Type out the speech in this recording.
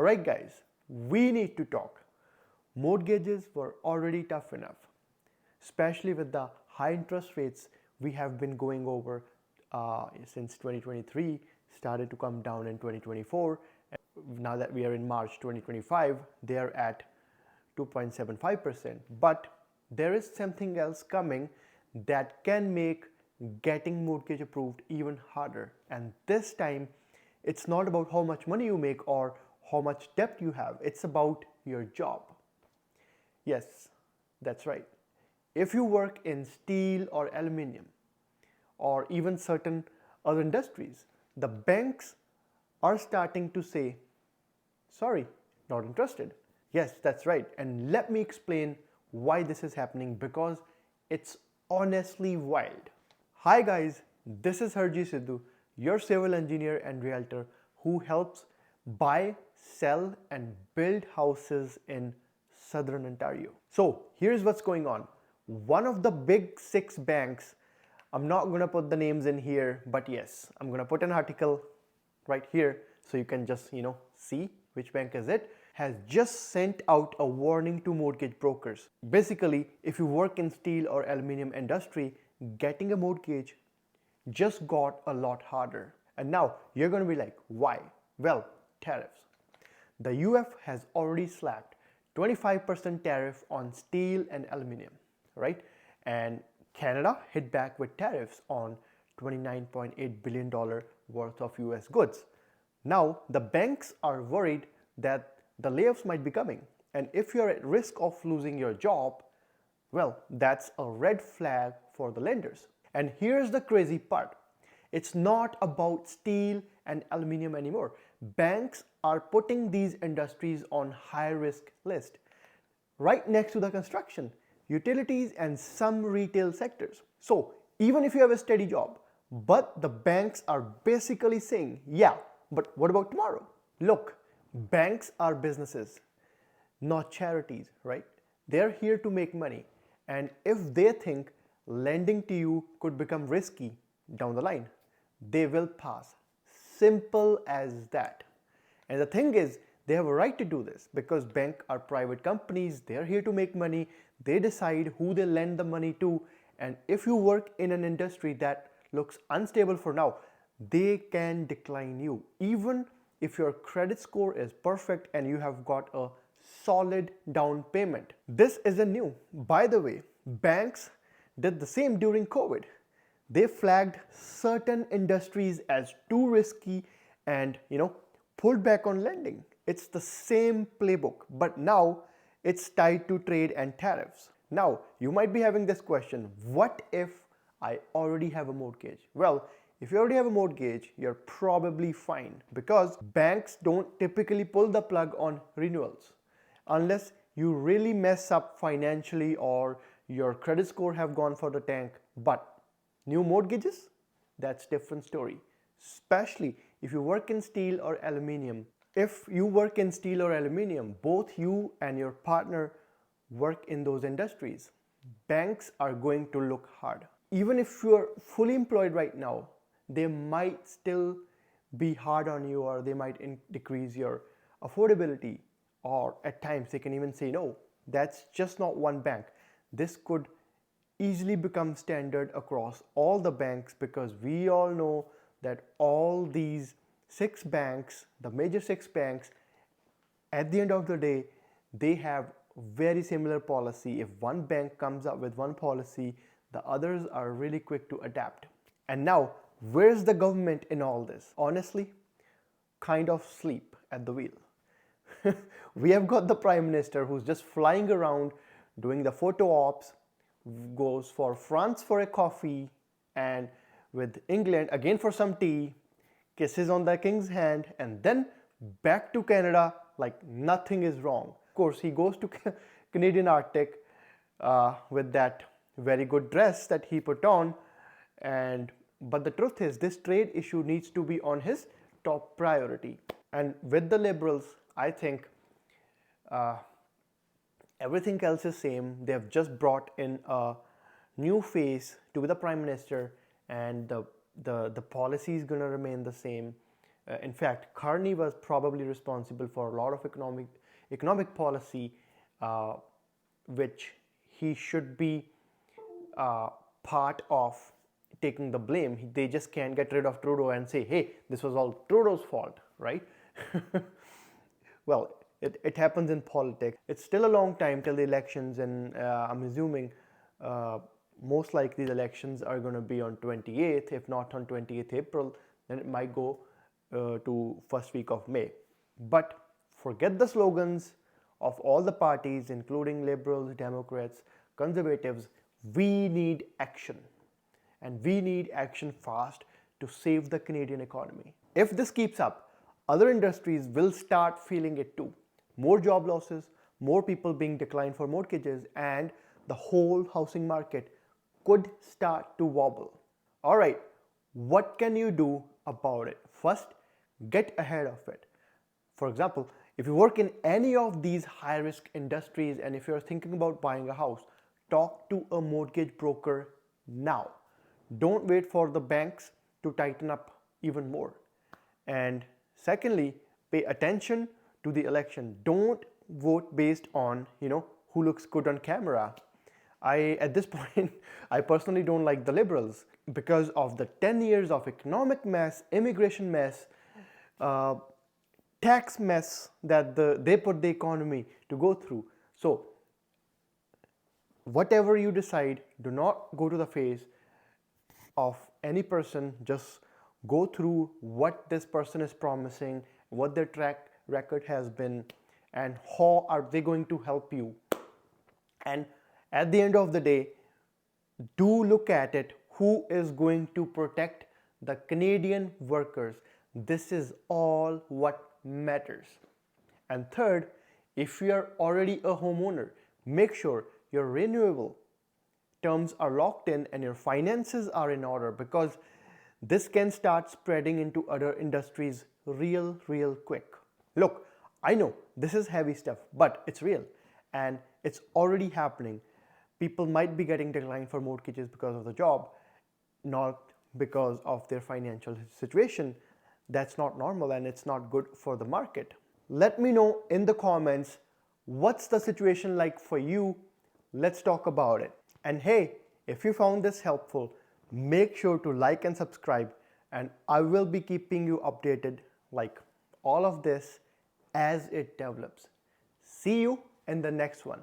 Alright guys, we need to talk. Mortgages were already tough enough, especially with the high interest rates we have been going over since 2023, started to come down in 2024. Now that we are in March 2025, they are at 2.75%. But there is something else coming that can make getting mortgage approved even harder. And this time, it's not about how much money you make or how much debt you have. It's about your job. Yes, that's right. If you work in steel or aluminum or even certain other industries, the banks are starting to say, sorry, not interested. Yes, that's right. And let me explain why this is happening, because it's honestly wild. Hi guys, this is Harji Sidhu, your civil engineer and realtor who helps buy, sell and build houses in Southern Ontario. So here's what's going on. One of the big 6 banks, I'm not going to put the names in here, but yes, I'm going to put an article right here so you can just, see which bank is it, has just sent out a warning to mortgage brokers. Basically, if you work in steel or aluminum industry, getting a mortgage just got a lot harder. And now you're going to be like, why? Well, tariffs. The US has already slapped 25% tariff on steel and aluminum, right? And Canada hit back with tariffs on $29.8 billion worth of US goods. Now, the banks are worried that the layoffs might be coming. And if you're at risk of losing your job, well, that's a red flag for the lenders. And here's the crazy part. It's not about steel and aluminum anymore. Banks are putting these industries on high risk list, right next to the construction, utilities and some retail sectors. So even if you have a steady job, but the banks are basically saying, yeah, but what about tomorrow? Look, banks are businesses, not charities, right? They're here to make money. And if they think lending to you could become risky down the line, they will pass. Simple as that. And the thing is, they have a right to do this because banks are private companies. They're here to make money. They decide who they lend the money to. And if you work in an industry that looks unstable for now, they can decline you. Even if your credit score is perfect and you have got a solid down payment. This isn't new. By the way, banks did the same during COVID. They flagged certain industries as too risky and, pulled back on lending. It's the same playbook, but now it's tied to trade and tariffs. Now, you might be having this question, what if I already have a mortgage? Well, if you already have a mortgage, you're probably fine because banks don't typically pull the plug on renewals unless you really mess up financially or your credit score have gone for the tank. But new mortgages, that's different story, especially if you work in steel or aluminum. If you work in steel or aluminum, both you and your partner work in those industries, banks are going to look hard. Even if you're fully employed right now, they might still be hard on you, or they might decrease your affordability, or at times they can even say no. That's just not one bank. This could easily become standard across all the banks because we all know that all these 6 banks, the major 6 banks, at the end of the day, they have very similar policy. If one bank comes up with one policy, the others are really quick to adapt. And now, where's the government in all this? Honestly, kind of sleep at the wheel. We have got the Prime Minister who's just flying around doing the photo ops, goes for France for a coffee, and with England again for some tea, kisses on the king's hand, and then back to Canada like nothing is wrong. Of course, he goes to Canadian Arctic with that very good dress that he put on, but the truth is this trade issue needs to be on his top priority. And with the Liberals, I think everything else is same. They have just brought in a new face to be the Prime Minister, and the policy is going to remain the same. In fact, Carney was probably responsible for a lot of economic policy, which he should be part of taking the blame. They just can't get rid of Trudeau and say, hey, this was all Trudeau's fault, right? Well, it happens in politics. It's still a long time till the elections, and I'm assuming most likely the elections are going to be on 28th, if not on 28th April, then it might go to first week of May. But forget the slogans of all the parties, including Liberals, Democrats, Conservatives. We need action, and we need action fast to save the Canadian economy. If this keeps up, other industries will start feeling it too. More job losses, more people being declined for mortgages, and the whole housing market could start to wobble. All right, what can you do about it? First, get ahead of it. For example, if you work in any of these high-risk industries and if you're thinking about buying a house, talk to a mortgage broker now. Don't wait for the banks to tighten up even more. And secondly, pay attention to the election. Don't vote based on, who looks good on camera. At this point, I personally don't like the Liberals because of the 10 years of economic mess, immigration mess, tax mess that they put the economy to go through. So whatever you decide, do not go to the face of any person. Just go through what this person is promising, what their track record has been, and how are they going to help you. And at the end of the day, do look at it, who is going to protect the Canadian workers. This is all what matters. And third, if you are already a homeowner, make sure your renewal terms are locked in and your finances are in order, because this can start spreading into other industries real quick. Look, I know this is heavy stuff, but it's real and it's already happening. People might be getting declined for mortgages because of the job, not because of their financial situation. That's not normal and it's not good for the market. Let me know in the comments, what's the situation like for you? Let's talk about it. And hey, if you found this helpful, make sure to like and subscribe, and I will be keeping you updated like all of this as it develops. See you in the next one.